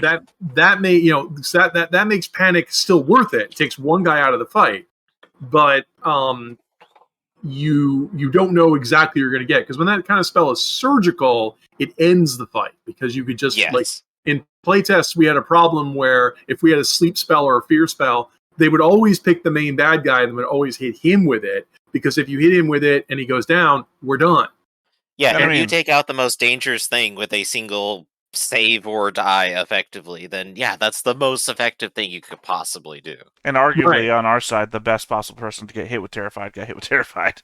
that may that makes panic still worth it. It takes one guy out of the fight, but you don't know exactly what you're going to get, because when that kind of spell is surgical, it ends the fight, because you could just like in playtests we had a problem where if we had a sleep spell or a fear spell, they would always pick the main bad guy and would always hit him with it, because if you hit him with it and he goes down, we're done. Yeah, if you take out the most dangerous thing with a single save or die effectively, then yeah, that's the most effective thing you could possibly do. And arguably on our side, the best possible person to get hit with Terrified got hit with Terrified.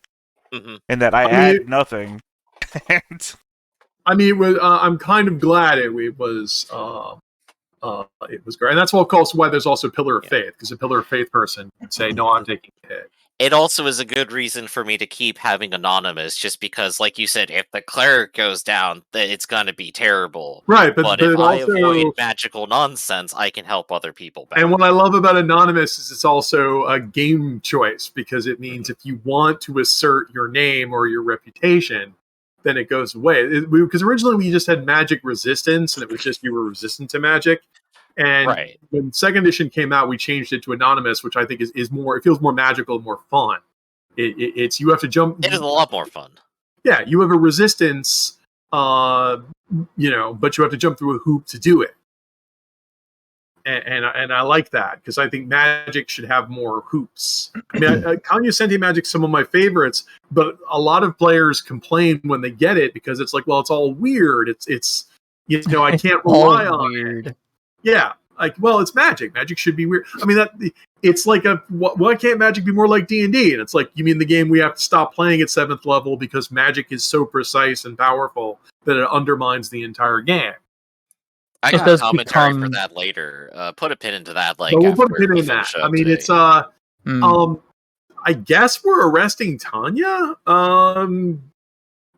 Mm-hmm. And that I add nothing. And I mean, it was, I'm kind of glad it was great, and that's why there's also Pillar of Faith, because a Pillar of Faith person would say, "No, I'm taking a hit." It also is a good reason for me to keep having Anonymous, just because, like you said, if the cleric goes down, then it's going to be terrible. Right, but if I avoid magical nonsense, I can help other people back. And what I love about Anonymous is it's also a game choice, because it means if you want to assert your name or your reputation, then it goes away. Because originally we just had magic resistance, and it was just you were resistant to magic. And when second edition came out, we changed it to Anonymous, which I think is more. It feels more magical and more fun. It's you have to jump. It is a lot more fun. Yeah, you have a resistance, but you have to jump through a hoop to do it. And I like that, because I think Magic should have more hoops. I mean, Cognoscenti Magic's some of my favorites, but a lot of players complain when they get it, because it's like, well, it's all weird. It's I can't rely on it. Yeah, like, well, it's Magic. Magic should be weird. I mean, it's like why can't Magic be more like D&D? And it's like, you mean the game we have to stop playing at 7th level because Magic is so precise and powerful that it undermines the entire game. I got commentary for that later. Put a pin into that. We'll put a pin in that. I mean, it's I guess we're arresting Tanya,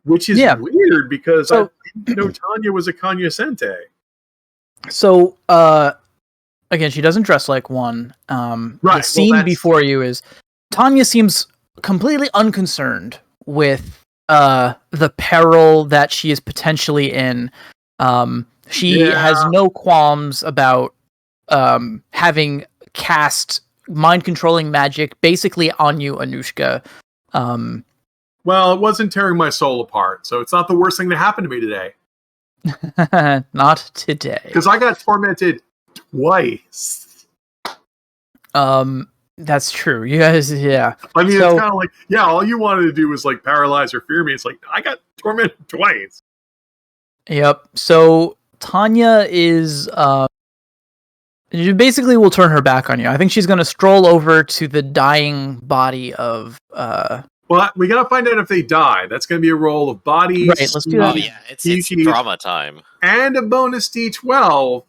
which is weird, because I didn't know Tanya was a cognoscente. So, again, she doesn't dress like one. The scene before you is Tanya seems completely unconcerned with the peril that she is potentially in. She has no qualms about having cast mind-controlling magic basically on you, Anushka. Well, it wasn't tearing my soul apart, so it's not the worst thing that happened to me today. Not today. Because I got tormented twice. That's true. You guys, I mean, it's kind of like, all you wanted to do was like paralyze or fear me. It's like, I got tormented twice. Yep. So Tanya is she basically will turn her back on you. I think she's going to stroll over to the dying body of Well, we gotta find out if they die. That's gonna be a roll of bodies. Right, let's do that. Oh yeah, it's drama time. And a bonus D12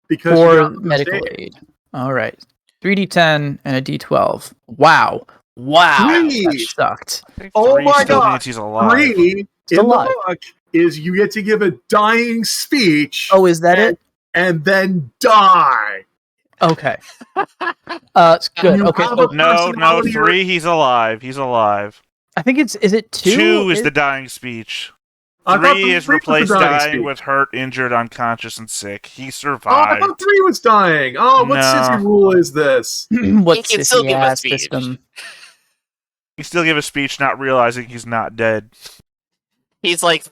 because for medical aid. All right, 3d10 and a D12. Wow, that sucked. Oh my god! She's alive. 3 in the book is you get to give a dying speech. Oh, is that it? And then die. Okay. It's good. Okay. No, 3, he's alive. He's alive. I think is it 2? 2 is the dying speech. 3 is replaced dying with hurt, injured, unconscious, and sick. He survived. Oh, I thought 3 was dying. Oh, what sissy rule is this? What he can still give a speech. System? He still give a speech, not realizing he's not dead. He's like,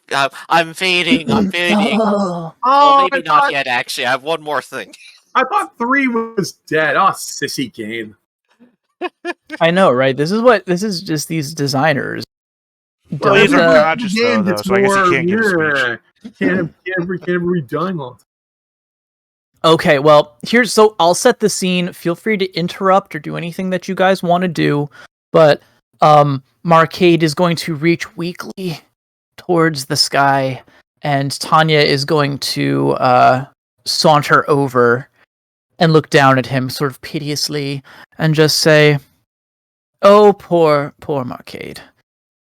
I'm fading. Oh, maybe not yet, actually. I have one more thing. I thought 3 was dead. Oh, sissy game. I know, right? This is just these designers. Well, he's unconscious though, so I guess he can't give a speech. Can't ever be dying on. Okay, well, so I'll set the scene. Feel free to interrupt or do anything that you guys want to do, but Marcade is going to reach weakly towards the sky, and Tanya is going to saunter over and look down at him sort of piteously and just say, "Oh, poor Marcade.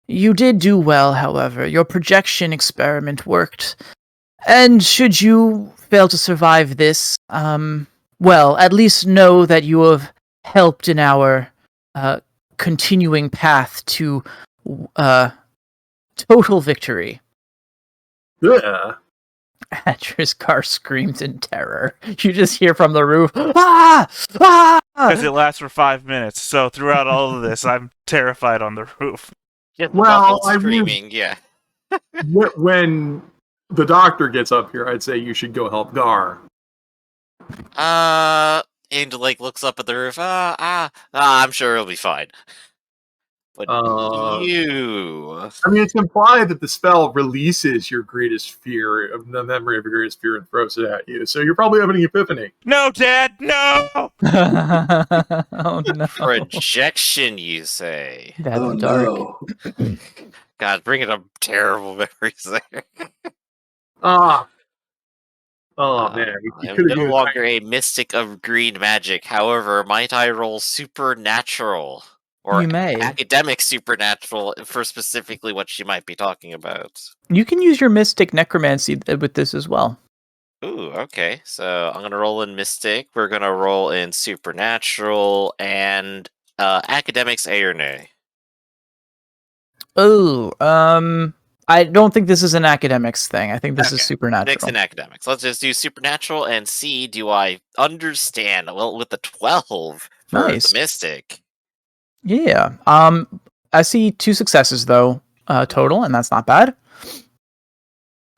You did do well, however. Your projection experiment worked. And should you fail to survive this, well, at least know that you have helped in our continuing path to total victory." Yeah. Triskar screams in terror. You just hear from the roof, ah! Ah! Because it lasts for 5 minutes, so throughout all of this, I'm terrified on the roof. Well, screaming, yeah. When the doctor gets up here, I'd say you should go help Gar. And looks up at the roof. I'm sure he'll be fine. But you... I mean, it's implied that the spell releases your greatest fear, of the memory of your greatest fear, and throws it at you. So you're probably having an epiphany. No, Dad, no! Oh, no. Projection, you say? That's dark. No. God, bringing up terrible memories there. Man. I'm no longer a mystic of green magic. However, might I roll supernatural? Or You may. academic supernatural for specifically what she might be talking about. You can use your mystic necromancy with this as well. Ooh, okay. So I'm gonna roll in mystic. We're gonna roll in supernatural and academics, A or nay. Oh, I don't think this is an academics thing. I think this is supernatural. Mix and academics. Let's just do supernatural and see. Do I understand? Well, with the 12 for Nice. the mystic. Yeah. I see 2 successes though, total, and that's not bad.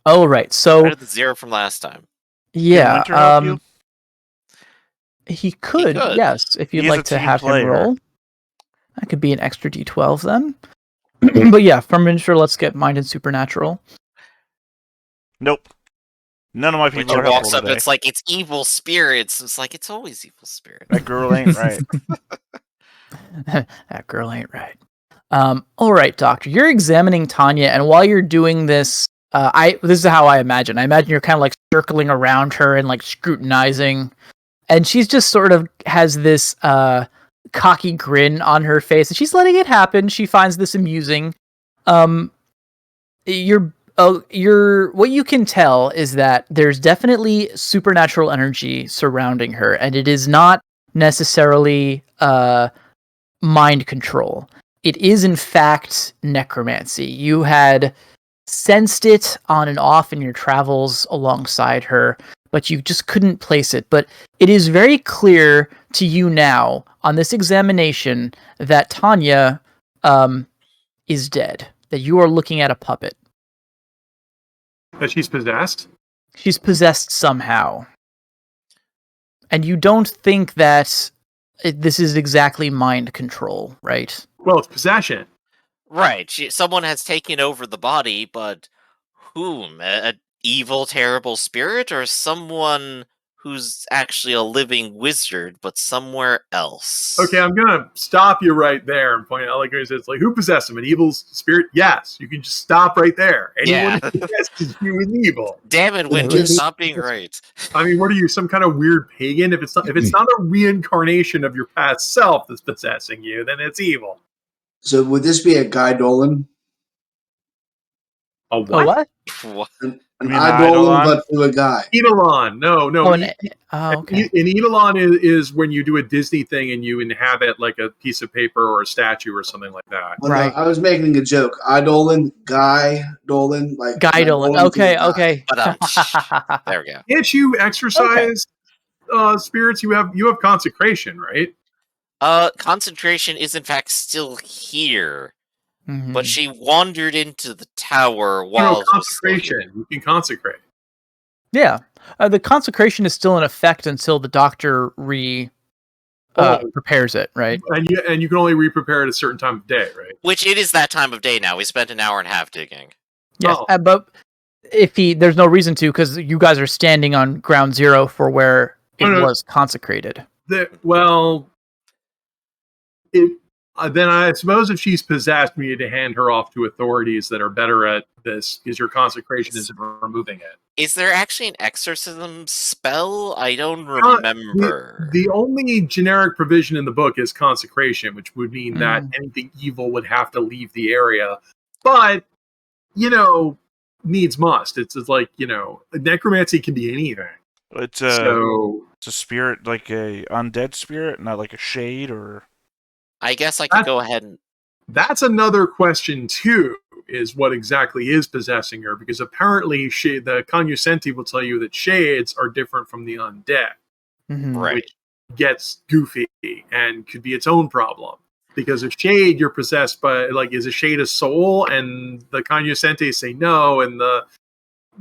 Oh, right. So Better than 0 from last time. yeah, Can Winter help you? he could, yes, if you'd He's like a to team have player. him roll. That could be an extra D12 then. But yeah, from Winter, let's get mind and supernatural. Nope. None of my people Winter are walks helpful up, today. it's like, it's evil spirits. It's like, it's always evil spirits. That girl ain't right. That girl ain't right. All right, Doctor. You're examining Tanya, and while you're doing this, this is how I imagine. I imagine you're kind of like circling around her and like scrutinizing, and she's just sort of has this cocky grin on her face, and she's letting it happen. She finds this amusing. What you can tell is that there's definitely supernatural energy surrounding her, and it is not necessarily mind control. It is in fact necromancy. You had sensed it on and off in your travels alongside her, but you just couldn't place it. But it is very clear to you now on this examination that Tanya is dead, that you are looking at a puppet. That she's possessed? She's possessed somehow. And you don't think that this is exactly mind control, right? Well, it's possession. Right. Someone has taken over the body, but whom? An evil, terrible spirit, or someone who's actually a living wizard, but somewhere else? Okay, I'm gonna stop you right there and point out, it's like, who possessed him? An evil spirit? Yes, you can just stop right there. Anyone who possesses you is evil. Damn it, Winter! Stop being right. I mean, what are you, some kind of weird pagan? If it's not a reincarnation of your past self that's possessing you, then it's evil. So would this be a Guy Dolan? A what? What? An You mean Eidolon, Eidolon? but to a guy. Eidolon. No. Okay. An Eidolon is when you do a Disney thing and you inhabit like a piece of paper or a statue or something like that. Well, Right. no, I was making a joke. Eidolon, Guy Dolan, like Guy Dolan. Okay. But there we go. Can't you exercise spirits? You have consecration, right? Concentration is in fact still here, Mhm. but she wandered into the tower while consecration. You can consecrate. Yeah. The consecration is still in effect until the doctor prepares it, right? And you can only re-prepare at a certain time of day, right? Which it is that time of day now. We spent an hour and a half digging. Yes. Oh. But there's no reason to, because you guys are standing on ground zero for where it was consecrated. Then I suppose if she's possessed, we need to hand her off to authorities that are better at this, because your consecration is removing it. Is there actually an exorcism spell? I don't remember. The only generic provision in the book is consecration, which would mean that anything evil would have to leave the area. But, needs must. It's like, necromancy can be anything. It's a spirit, like a undead spirit, not like a shade or... I guess I could go ahead and... That's another question, too. is what exactly is possessing her, because apparently the cognoscenti will tell you that shades are different from the undead, Right. which gets goofy and could be its own problem. Because a shade, you're possessed by, like, is a shade a soul? And the cognoscenti say no, and the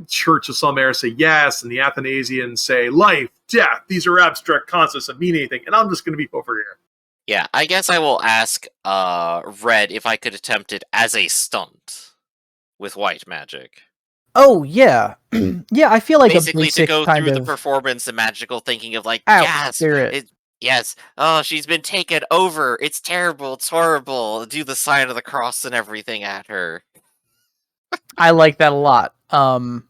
Church of Salmare say yes, and the Athanasians say life, death, these are abstract concepts that mean anything, and I'm just going to be over here. Yeah, I guess I will ask Red if I could attempt it as a stunt with white magic. Oh yeah, yeah. I feel like Basically, a basic to go kind through of the performance and magical thinking of like, out spirit. Yes. Oh, she's been taken over. It's terrible. It's horrible. Do the sign of the cross and everything at her. I like that a lot. And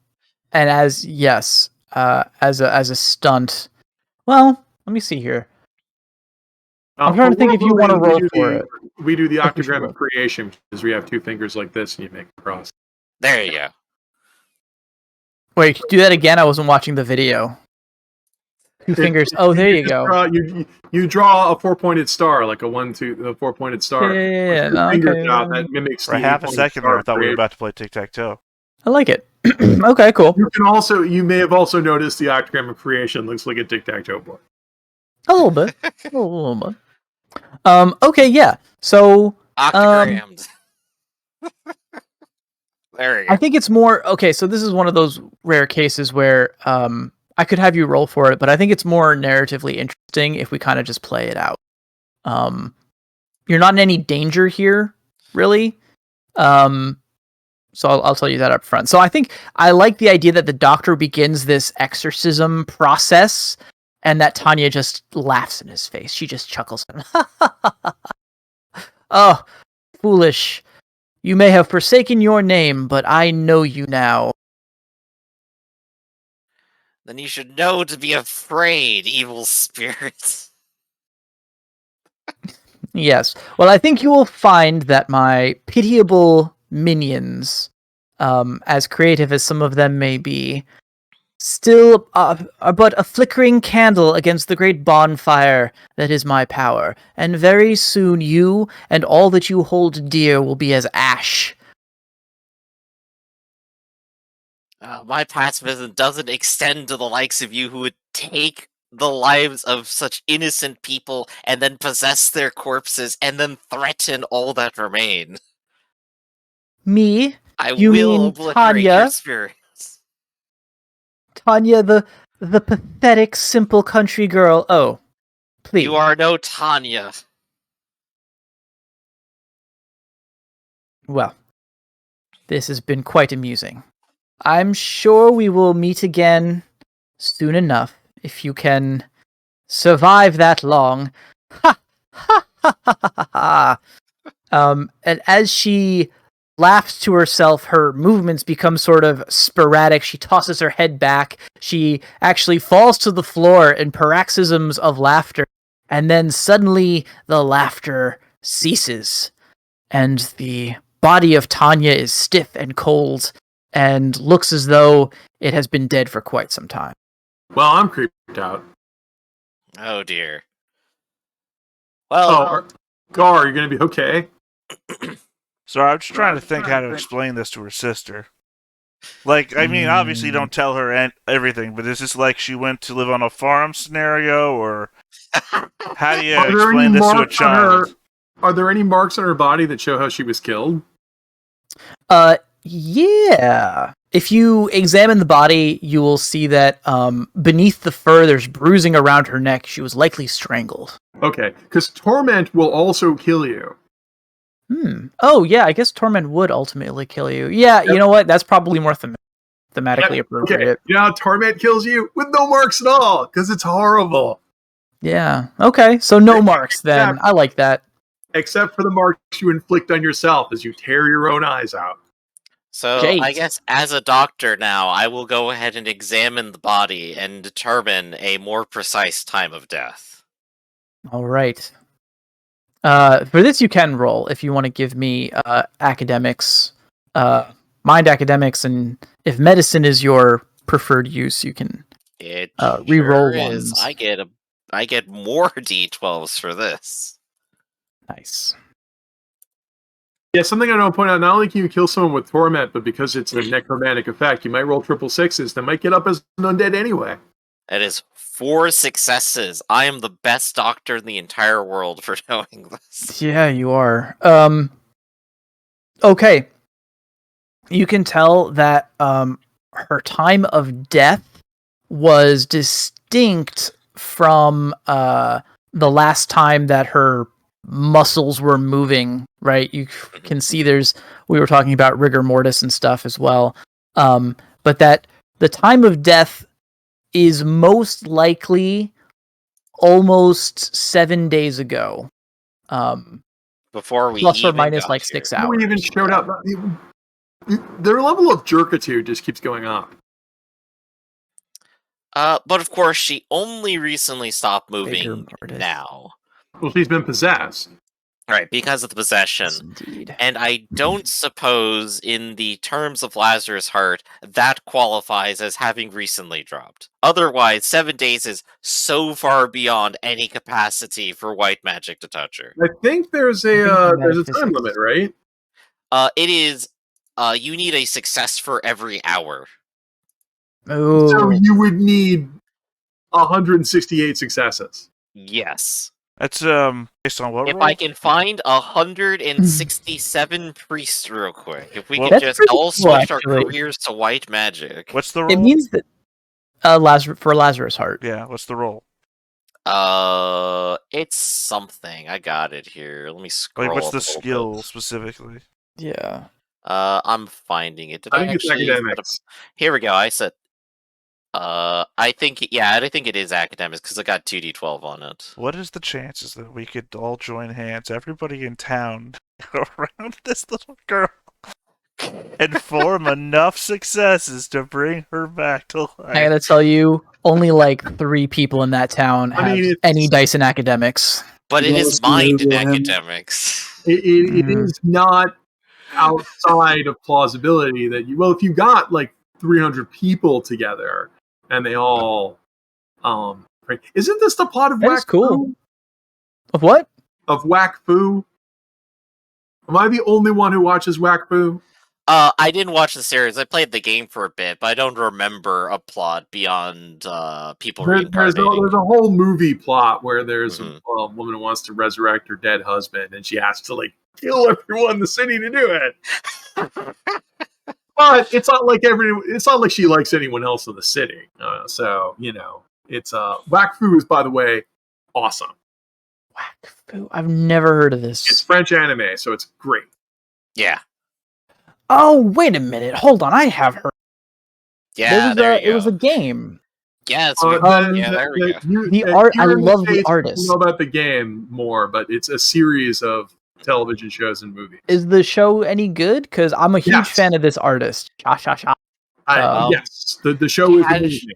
as as a stunt. Well, let me see here. I'm trying to think if you want to roll for it. We do the I think we should octagram roll. of creation, because we have two fingers like this, and you make a cross. There you go. Wait, do that again. I wasn't watching the video. Two fingers. Oh, there you go. You draw a 4-pointed star, like a 4-pointed star. Yeah, With two fingers okay. out, that mimics For the half a 8-pointed second there, star I thought we were creation. about to play tic-tac-toe. I like it. Okay, cool. You may have also noticed the octagram of creation looks like a tic-tac-toe board. A little bit. A little bit. Okay, yeah. So Octagrammed. There you go. I think it's more okay. So this is one of those rare cases where I could have you roll for it, but I think it's more narratively interesting if we kind of just play it out. You're not in any danger here, really. So I'll tell you that up front. So I think I like the idea that the doctor begins this exorcism process, and that Tanya just laughs in his face. She just chuckles. Oh, foolish. You may have forsaken your name, but I know you now. Then you should know to be afraid, evil spirits. Yes. Well, I think you will find that my pitiable minions, as creative as some of them may be, still are but a flickering candle against the great bonfire that is my power. And very soon you and all that you hold dear will be as ash. My pacifism doesn't extend to the likes of you who would take the lives of such innocent people and then possess their corpses and then threaten all that remain. Me? I You will mean obliterate Tanya? your spirits. Tanya, the pathetic, simple country girl. Oh, please. You are no Tanya. Well, this has been quite amusing. I'm sure we will meet again soon enough, if you can survive that long. Ha! Ha! Ha! Ha! Ha! Ha! And as she laughs to herself, her movements become sort of sporadic. She tosses her head back. She actually falls to the floor in paroxysms of laughter. And then suddenly the laughter ceases. And the body of Tanya is stiff and cold and looks as though it has been dead for quite some time. Well, I'm creeped out. Oh dear. Well, Gar, are you going to be okay? So I'm just trying to think how to explain this to her sister. Like, I mean, obviously don't tell her everything, but is this like she went to live on a farm scenario, or how do you explain this to a child? Are there any marks on her body that show how she was killed? Yeah. If you examine the body, you will see that beneath the fur, there's bruising around her neck. She was likely strangled. Okay, because torment will also kill you. Oh, yeah, I guess torment would ultimately kill you. Yeah, yep. You know what? That's probably more thematically appropriate. Okay. You know how torment kills you? With no marks at all, because it's horrible. Yeah, okay, so no marks then. I like that. Except for the marks you inflict on yourself as you tear your own eyes out. So, Jade. I guess as a doctor now, I will go ahead and examine the body and determine a more precise time of death. All right. For this, you can roll if you want to give me academics, mind academics, and if medicine is your preferred use, you can re-roll ones. I get more D12s for this. Nice. Yeah, something I don't point out. Not only can you kill someone with torment, but because it's a necromantic effect, you might roll 666. That might get up as an undead anyway. It is 4 successes. I am the best doctor in the entire world for knowing this. Yeah, you are. Okay. You can tell that her time of death was distinct from the last time that her muscles were moving, right? You can see we were talking about rigor mortis and stuff as well. But that the time of death is most likely almost 7 days ago. Before we Plus or even minus got like here. 6 Before hours. we even showed up, their level of jerkitude just keeps going up. But of course, she only recently stopped Rigor moving mortis. now. Well, she's been possessed. Right, because of the possession. Yes, indeed. And I don't suppose, in the terms of Lazarus' Heart, that qualifies as having recently dropped. Otherwise, 7 days is so far beyond any capacity for white magic to touch her. I think there's a time limit, right? It is, you need a success for every hour. Oh, So you would need 168 successes. Yes. That's based on what If roll? I can find 167 priests real quick, if we Well, can That's just pretty all cool, switch our actually. careers to white magic. What's the roll? it means that for Lazarus Heart. Yeah, what's the roll? It's something. I got it here. Let me scroll. Like, what's up the a little skill bit. specifically? Yeah. I'm finding it. Did I I think it's actually set up- academics. Here we go. I said. I think it is academics because I got 2d12 on it. What is the chances that we could all join hands, everybody in town, around this little girl, and form enough successes to bring her back to life? I gotta tell you, only like 3 people in that town I have mean, it's- any dice in academics. But You it want is us to mind in Google him? academics. It Mhm. is not outside of plausibility that if you got like 300 people together and they all pray. Isn't this the plot of That is Whack cool. Fu? Of what? Of Whack Fu? Am I the only one who watches Whack Fu? I didn't watch the series. I played the game for a bit, but I don't remember a plot beyond people There's reincarnating. a whole movie plot where there's Mhm. a woman who wants to resurrect her dead husband, and she has to like kill everyone in the city to do it. But it's not like she likes anyone else in the city. So it's Whack Fu is, by the way, awesome. Whack Fu. I've never heard of It's this. French anime, so it's great. Yeah. Oh, wait a minute. Hold on. I have heard. Yeah, there you It was a go. game. Yeah, it's there we go. The art- I here in love the States, artist. You know about the game more, but it's a series of television shows and movies. Is the show any good? Because I'm a huge Yes. fan of this artist. Sha. Yes, the show is Cash- amazing.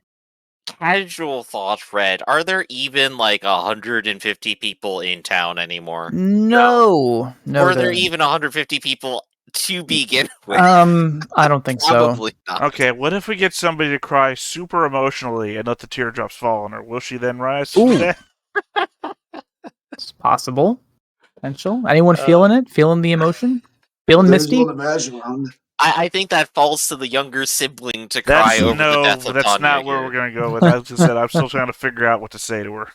Casual thought, Fred. Are there even like 150 people in town anymore? No. No. or are there there- even 150 people to begin with? I don't think so. Probably not. Okay, what if we get somebody to cry super emotionally and let the teardrops fall on her? Will she then rise from Ooh. the dead? It's possible. Potential. Anyone feeling it? Feeling the emotion? Feeling There's misty? one Imagine around. I think that falls to the younger sibling to cry That's over the death of that's Tanya not where here. we're gonna go with. As I said, I'm still trying to figure out what to say to her.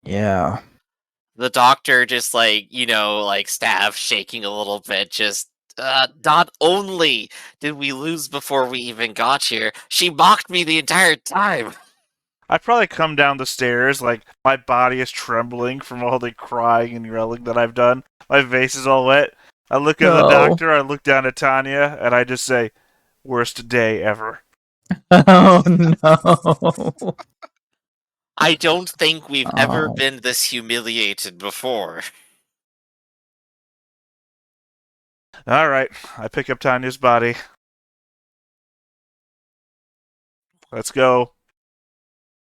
Yeah. The doctor just like staff shaking a little bit, just not only did we lose before we even got here, she mocked me the entire time. I probably come down the stairs like my body is trembling from all the crying and yelling that I've done. My face is all wet. I look at the No. doctor, I look down at Tanya, and I just say, "Worst day ever." Oh no. I don't think we've ever Oh. been this humiliated before. All right, I pick up Tanya's body. Let's go.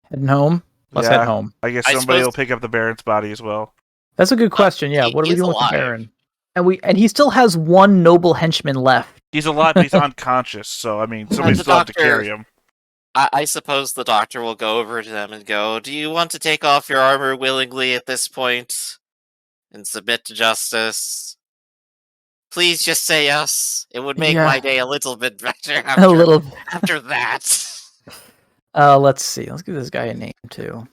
Heading home? Let's Yeah. head home. I guess I somebody will suppose- pick up the Baron's body as well. That's a good question. Yeah. he What are we is doing with alive. the Baron? And he still has one noble henchman left. He's alive, but he's unconscious, so I mean, somebody the still have to doctor- carry him. I suppose the doctor will go over to them and go, "Do you want to take off your armor willingly at this point and submit to justice? Please just say yes. It would make my day a little bit better A little. after that." Let's see. Let's give this guy a name too.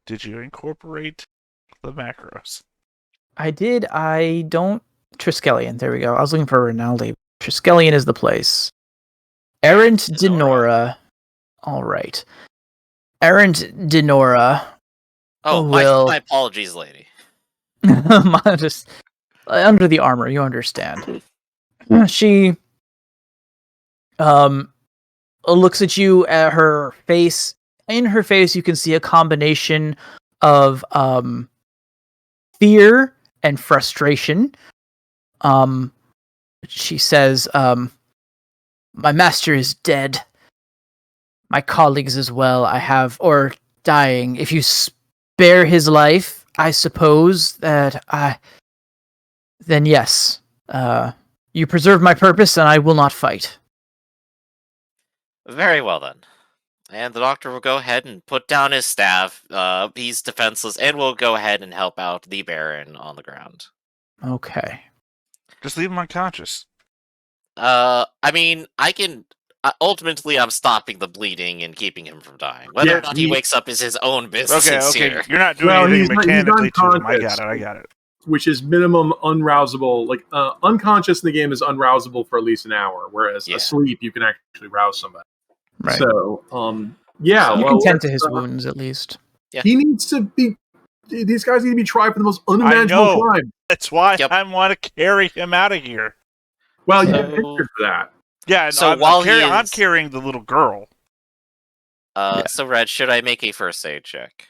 Did you incorporate the macros? I did. I don't. Triskellion. There we go. I was looking for Rinaldi. Triskellion is the place. Errant Denora. All right. Errant Denora. Oh, will... my apologies, lady. Just under the armor, you understand. She looks at you at her face. In her face, you can see a combination of fear and frustration. She says, "My master is dead. My colleagues as well. Or dying. If you spare his life, I suppose that then yes, you preserve my purpose, and I will not fight." Very well then. And the doctor will go ahead and put down his staff. He's defenseless, and will go ahead and help out the Baron on the ground. Okay. Just leave him unconscious. I mean, I can. Ultimately, I'm stopping the bleeding and keeping him from dying. Whether or not he wakes up is his own business. Okay. Here. You're not doing anything mechanically to him. I got it. Which is minimum unrousable. Like unconscious in the game is unrousable for at least an hour, whereas asleep you can actually rouse somebody. Right. So, you can tend to his wounds at least. Yeah. He needs to be. These guys need to be tried for the most unimaginable crime. That's why I want to carry him out of here. Well, you get pictured for that. Yeah. No, so I'm carrying the little girl. So Red, should I make a first aid check?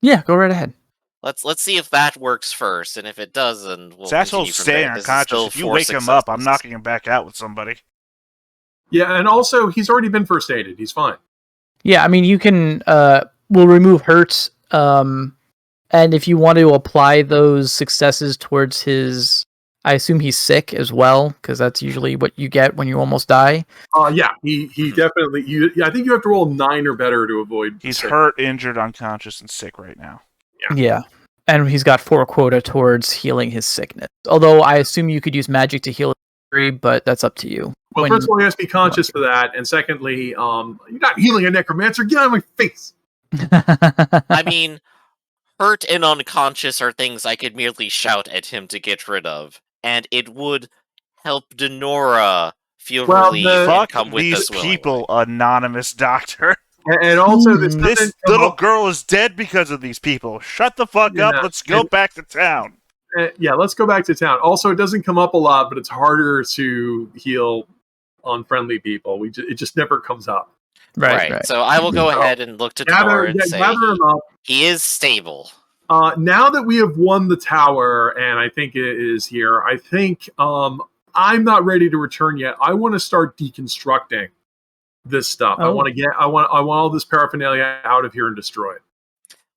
Yeah, go right ahead. Let's see if that works first, and if it doesn't, we'll Satchel's staying unconscious. If you wake him up, I'm knocking him back out with somebody. Yeah, and also he's already been first aided. He's fine. Yeah, I mean you can we'll remove hurts, and if you want to apply those successes towards his, I assume he's sick as well, because that's usually what you get when you almost die. Yeah, he definitely. I think you have to roll 9 or better to avoid. He's hurt, injured, unconscious, and sick right now. Yeah, and he's got 4 quota towards healing his sickness. Although I assume you could use magic to heal his injury, but that's up to you. Well, first of all, you have to be conscious for that, and secondly, you're not healing a necromancer. Get out of my face. I mean, hurt and unconscious are things I could merely shout at him to get rid of, and it would help Denora feel relieved and come with us willingly. These people, anonymous doctor. And also, this little girl is dead because of these people. Shut the fuck up. Let's go back to town. Let's go back to town. Also, it doesn't come up a lot, but it's harder to heal unfriendly people. It just never comes up. Right. So I will go ahead and look to Denora and say he is stable. Now that we have won the tower, and I think it is here, I think I'm not ready to return yet. I want to start deconstructing this stuff. I want all this paraphernalia out of here and destroy it.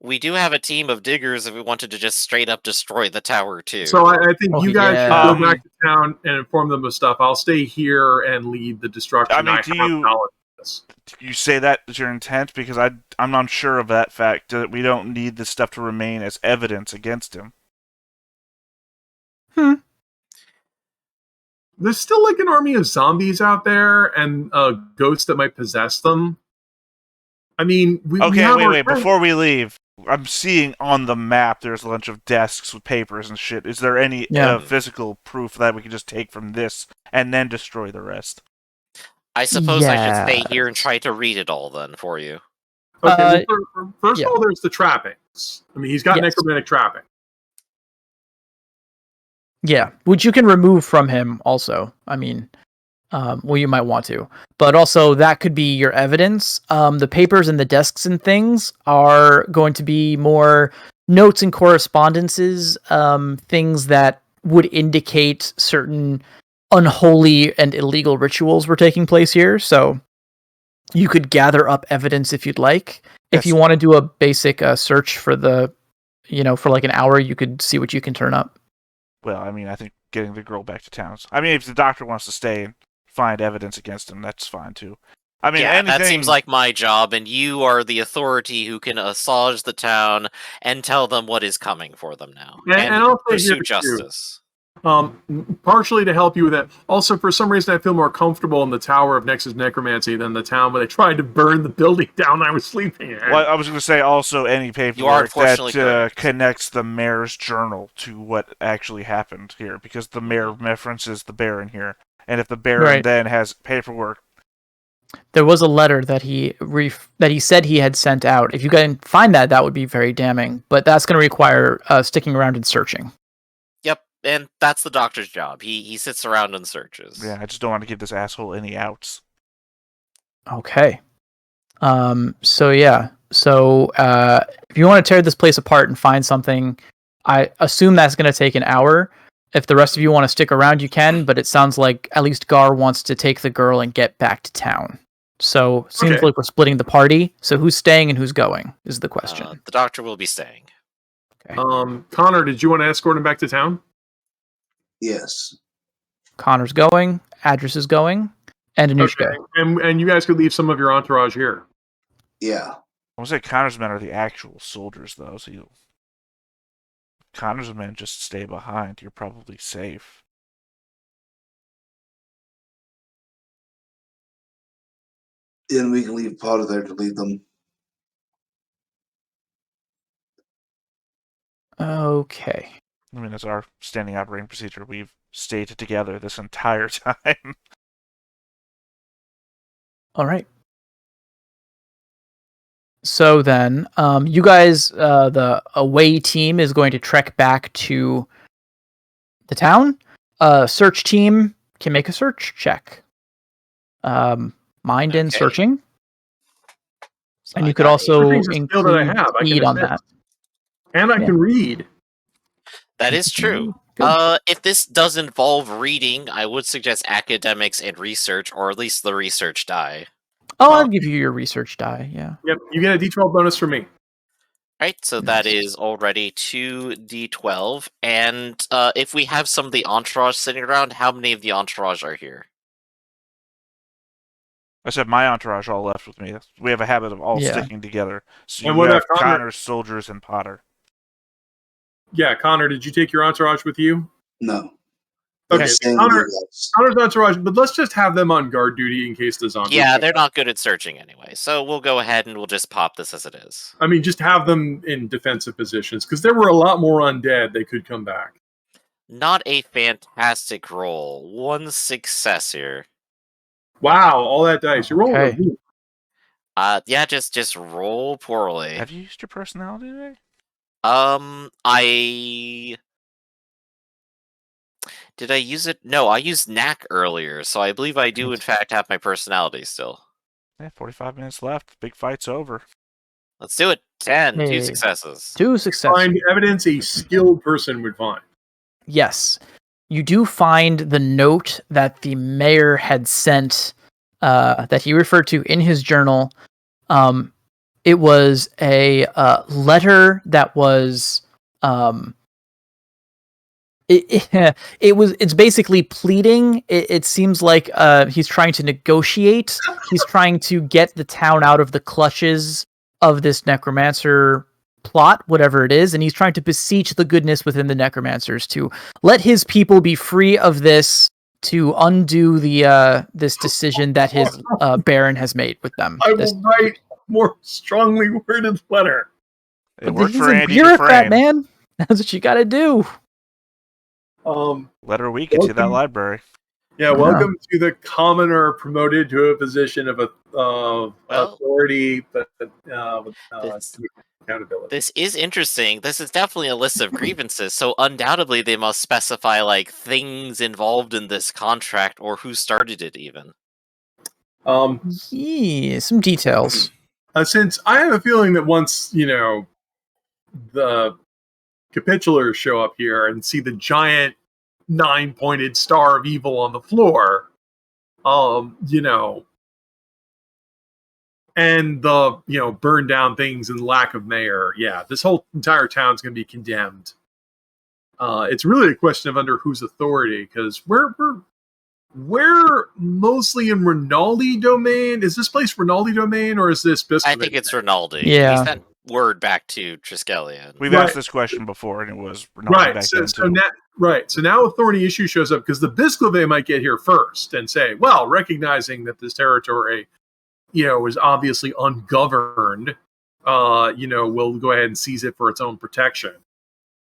We do have a team of diggers if we wanted to just straight up destroy the tower too. So I think you guys should go back to town and inform them of stuff. I'll stay here and lead the destruction. Do you say that is your intent? Because I'm not sure of that fact, that we don't need this stuff to remain as evidence against him. There's still like an army of zombies out there and ghosts that might possess them. I mean, wait. Before we leave, I'm seeing on the map there's a bunch of desks with papers and shit. Is there any physical proof that we can just take from this and then destroy the rest? I suppose I should stay here and try to read it all then for you. Okay, first of all, there's the trappings. I mean, he's got necromantic trapping. Yeah, which you can remove from him also. I mean, you might want to. But also, that could be your evidence. The papers and the desks and things are going to be more notes and correspondences, things that would indicate certain unholy and illegal rituals were taking place here. So you could gather up evidence if you'd like. If you want to do a basic search for for like an hour, you could see what you can turn up. Well, I mean, I think getting the girl back to town. I mean, if the doctor wants to stay and find evidence against him, that's fine too. I mean, yeah, anything... that seems like my job, and you are the authority who can assuage the town and tell them what is coming for them now, And I'll say pursue here, justice. Partially to help you with that. Also, for some reason, I feel more comfortable in the Tower of Nexus Necromancy than the town where they tried to burn the building down I was sleeping in. Well, I was going to say also any paperwork unfortunately that correct. connects the mayor's journal to what actually happened here, because the mayor references the Baron here, and if the Baron then has paperwork. There was a letter that he said he had sent out. If you can find that, that would be very damning. But that's going to require sticking around and searching. Yep, and that's the doctor's job. He sits around and searches. Yeah, I just don't want to give this asshole any outs. Okay. So if you want to tear this place apart and find something, I assume that's going to take an hour. If the rest of you want to stick around, you can, but it sounds like at least Gar wants to take the girl and get back to town. So seems like we're splitting the party. So who's staying and who's going is the question. The doctor will be staying. Okay. Connor, did you want to escort him back to town? Yes. Connor's going, Address is going, and Anushka. Okay. And you guys could leave some of your entourage here. Yeah. I want to say Connor's men are the actual soldiers, though, so Connor's men just stay behind. You're probably safe. And we can leave Potter there to lead them. Okay. I mean, that's our standing operating procedure. We've stayed together this entire time. All right. So then, you guys, the away team is going to trek back to the town. Search team can make a search check. Mind in searching. So And I you could got also Everything's a skill that I include have. I can speed on assist. that. And I can read. That is true. Good. If this does involve reading, I would suggest academics and research, or at least the research die. Oh, I'll give you your research die, yeah. Yep, you get a D12 bonus from me. Right, so that is already 2d12. And if we have some of the entourage sitting around, how many of the entourage are here? I said my entourage all left with me. We have a habit of all sticking together. So And you what have about Connor? Connor's soldiers and Potter. Yeah, Connor, did you take your entourage with you? No. Okay, They're staying Connor, with us. Connor's entourage, but let's just have them on guard duty in case the zombies. Yeah, come they're back. not good at searching anyway, so we'll go ahead and we'll just pop this as it is. I mean, just have them in defensive positions because there were a lot more undead. They could come back. Not a fantastic roll. 1 success here. Wow, all that dice. You're rolling. Okay. Yeah, just roll poorly. Have you used your personality today? Did I use it? No, I used knack earlier, so I believe I do in fact have my personality still. Yeah, 45 minutes left. Big fight's over. Let's do it. 10, 2 Hey. successes. 2 successes. Find evidence a skilled person would find. Yes. You do find the note that the mayor had sent, that he referred to in his journal. It was a letter that was it's basically pleading. It seems like he's trying to negotiate. He's trying to get the town out of the clutches of this necromancer plot, whatever it is, and he's trying to beseech the goodness within the necromancers to let his people be free of this, to undo the this decision that his baron has made with them. I will write more strongly worded letter. It worked He's for a Andy bureaucrat, Dufresne. man. That's what you got to do. Letter a week gets you that welcome- library. Yeah, welcome to the commoner promoted to a position of authority, but accountability. This is interesting. This is definitely a list of grievances, so undoubtedly they must specify like things involved in this contract or who started it even. Yeah, some details. Since I have a feeling that once, the capitulars show up here and see the giant 9-pointed star of evil on the floor, and the, burn down things and lack of mayor, this whole entire town's going to be condemned. It's really a question of under whose authority, because we're we're mostly in Rinaldi domain. Is this place Rinaldi domain or is this Biscuit? I think it's Rinaldi. Yeah. He sent word back to Triskellion. We've Right. asked this question before, and it was Rinaldi Right. back So, then, so too. now, right. So now a thorny issue shows up because the Bisclave might get here first and say, well, recognizing that this territory, is obviously ungoverned, we'll go ahead and seize it for its own protection.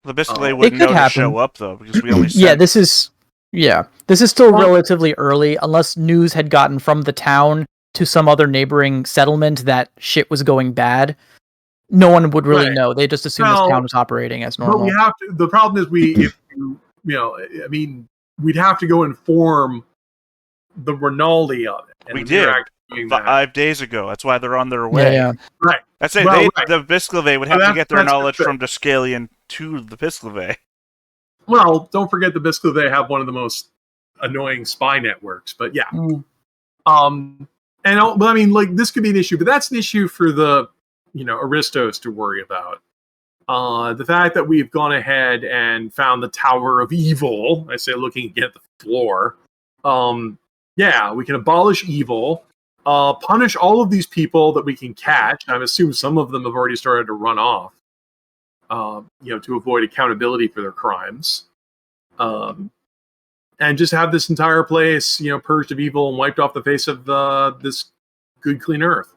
The Bisclave It wouldn't could know to happen. show up, though, because we only Yeah, sent... this is still Well- relatively early, unless news had gotten from the town to some other neighboring settlement that shit was going bad. No one would really Right. know. They just assume Well, this town was operating as But normal. we have to. The problem is we'd have to go inform the Rinaldi of it. We we're did. actually doing that. 5 days ago. That's why they're on their way. Yeah. Right. That's it. Well, right. The Bisclave would have Well, to get their that's knowledge good. from Triskellion to the Bisclave. Well, don't forget the Bisclave have one of the most annoying spy networks. But yeah. Mm. This could be an issue, but that's an issue for the aristos to worry about. The fact that we've gone ahead and found the Tower of Evil, I say looking at the floor. We can abolish evil, punish all of these people that we can catch. I assume some of them have already started to run off, to avoid accountability for their crimes. And just have this entire place, purged of evil and wiped off the face of this good, clean earth.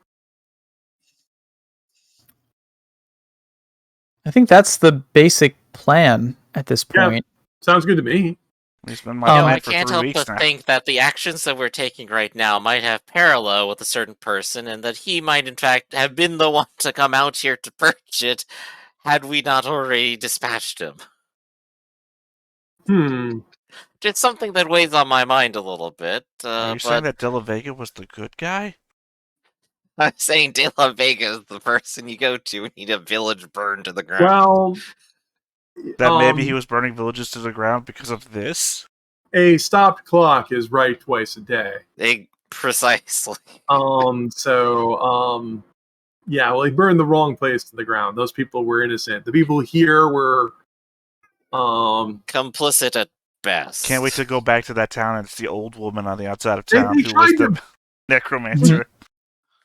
I think that's the basic plan at this point. Sounds good to me. He's been my Um, plan I for can't 3 help weeks but now. think that the actions that we're taking right now might have parallel with a certain person, and that he might, in fact, have been the one to come out here to purge it, had we not already dispatched him. It's something that weighs on my mind a little bit. Are you saying that De La Vega was the good guy? I'm saying De La Vega is the person you go to when you need a village burned to the ground. Well, That maybe he was burning villages to the ground because of this? a stopped clock is right twice a day. Precisely. He burned the wrong place to the ground. Those people were innocent. The people here were Complicit at best. Can't wait to go back to that town and it's the old woman on the outside of They town who was tried the necromancer.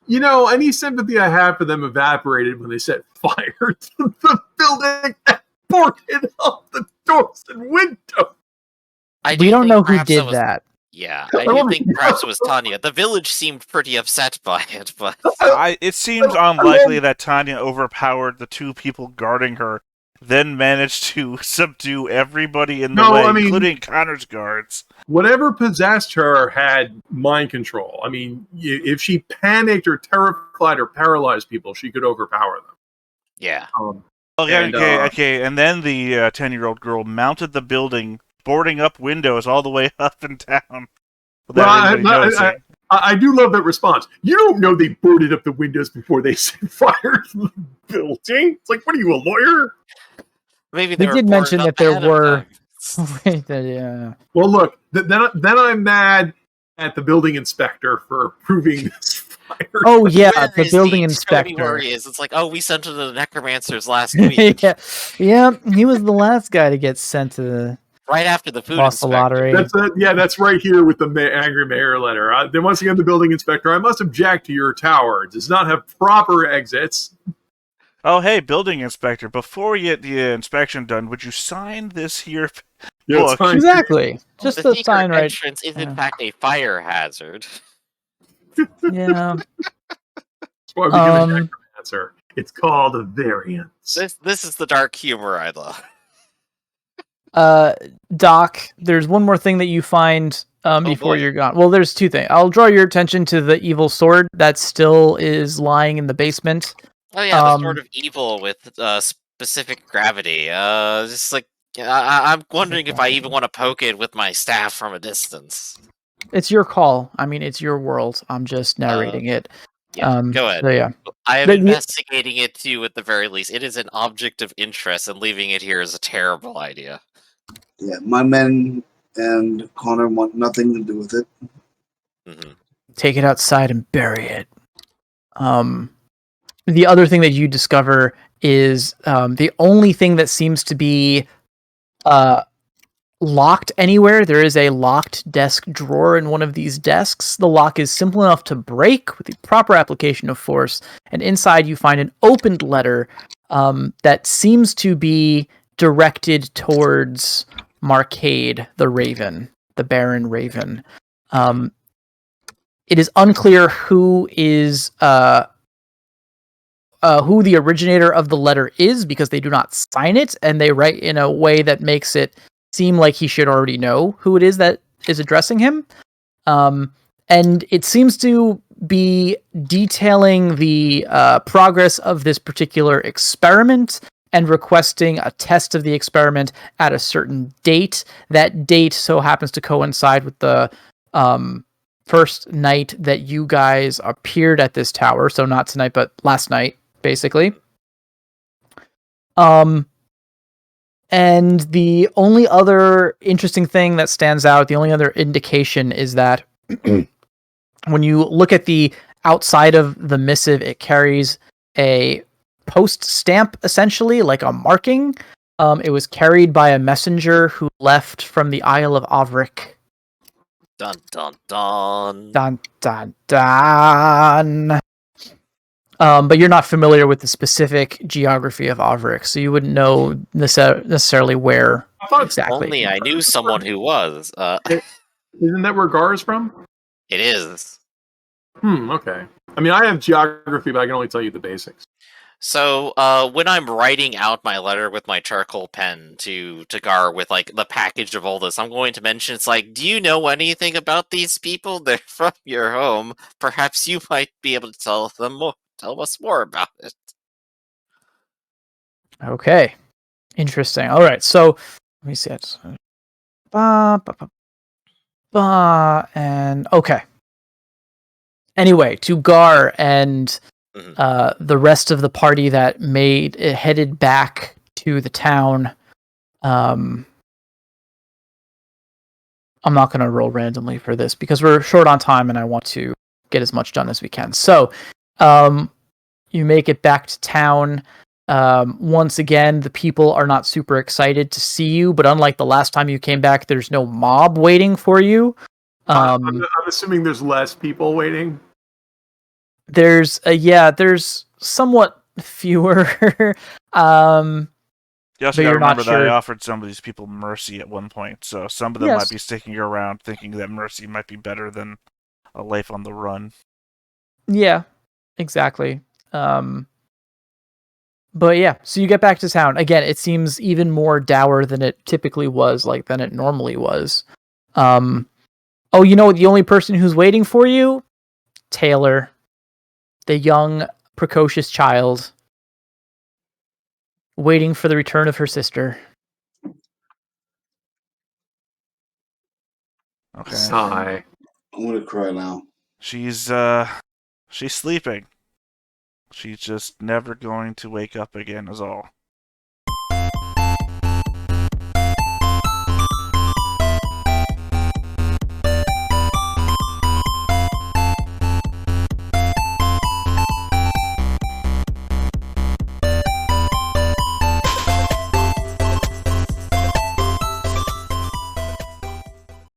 any sympathy I have for them evaporated when they set fire to the building and boarded up the doors and windows. We don't know who did that. Yeah, I do think perhaps it was Tanya. The village seemed pretty upset by it, but It seems unlikely that Tanya overpowered the 2 people guarding her, then managed to subdue everybody in the way, including Connor's guards. Whatever possessed her had mind control. I mean, if she panicked or terrified or paralyzed people, she could overpower them. yeah. Okay. And then the 10-year-old girl mounted the building, boarding up windows all the way up and down. I do love that response. You don't know they boarded up the windows before they set fire to the building. It's like, what are you, a lawyer? Maybe They were did boarded mention up that there ahead of were- time. Yeah. Well, look, then I'm mad at the building inspector for approving this fire. Oh yeah, Where the is building Stony inspector. Warriors? It's like, oh, we sent him to the necromancers last week, yeah, he was the last guy to get sent to the right after the food lost the inspector. lottery. That's right here with the angry mayor letter. Then once again, the building inspector, I must object to your tower. It does not have proper exits. Oh, hey, building inspector, before we get the inspection done, would you sign this here? Yeah, it's Look. fine. Exactly. Just The the secret sign right. entrance is in fact a fire hazard. Yeah. That's why we give a necromancer. It's called a variance. This is the dark humor I love. Doc, there's one more thing that you find before boy. you're gone. Well, there's 2 things. I'll draw your attention to the evil sword that still is lying in the basement. Oh yeah, the sort of evil with specific gravity. Just like I'm wondering if I even want to poke it with my staff from a distance. It's your call. I mean, it's your world. I'm just narrating it. Yeah, go ahead. So yeah. I am But investigating it too, at the very least. It is an object of interest, and leaving it here is a terrible idea. Yeah, my men and Connor want nothing to do with it. Mm-hmm. Take it outside and bury it. The other thing that you discover is the only thing that seems to be locked anywhere. There is a locked desk drawer in one of these desks. The lock is simple enough to break with the proper application of force, and inside you find an opened letter that seems to be directed towards Marcade, the Raven, the Baron Raven. It is unclear who the originator of the letter is, because they do not sign it, and they write in a way that makes it seem like he should already know who it is that is addressing him. And it seems to be detailing the progress of this particular experiment and requesting a test of the experiment at a certain date. That date so happens to coincide with the first night that you guys appeared at this tower. So not tonight, but last night, basically. And the only other interesting thing that stands out, the only other indication is that when you look at the outside of the missive, it carries a post stamp, essentially, like a marking. It was carried by a messenger who left from the Isle of Avric. Dun dun dun. Dun dun dun. But you're not familiar with the specific geography of Avric, so you wouldn't know necessarily where exactly. Only I knew someone who was. Isn't that where Gar is from? It is. Okay. I mean, I have geography, but I can only tell you the basics. So, when I'm writing out my letter with my charcoal pen to Gar with, like, the package of all this, I'm going to mention, it's like, do you know anything about these people? They're from your home. Perhaps you might be able to tell us more about it. Okay. Interesting. All right. So, let me see it. And okay. Anyway, to Gar and the rest of the party that headed back to the town. I'm not going to roll randomly for this because we're short on time and I want to get as much done as we can. So, you make it back to town. Once again, the people are not super excited to see you, but unlike the last time you came back, there's no mob waiting for you. I'm assuming there's less people waiting. There's somewhat fewer. You also got to remember that I offered some of these people mercy at one point, so some of them might be sticking around thinking that mercy might be better than a life on the run. Yeah, exactly. But yeah, so you get back to town. Again, it seems even more dour than it typically was, than it normally was. Oh, you know, the only person who's waiting for you? Taylor. The young, precocious child. Waiting for the return of her sister. Okay. Sigh. I'm gonna cry now. She's sleeping. She's just never going to wake up again, is all.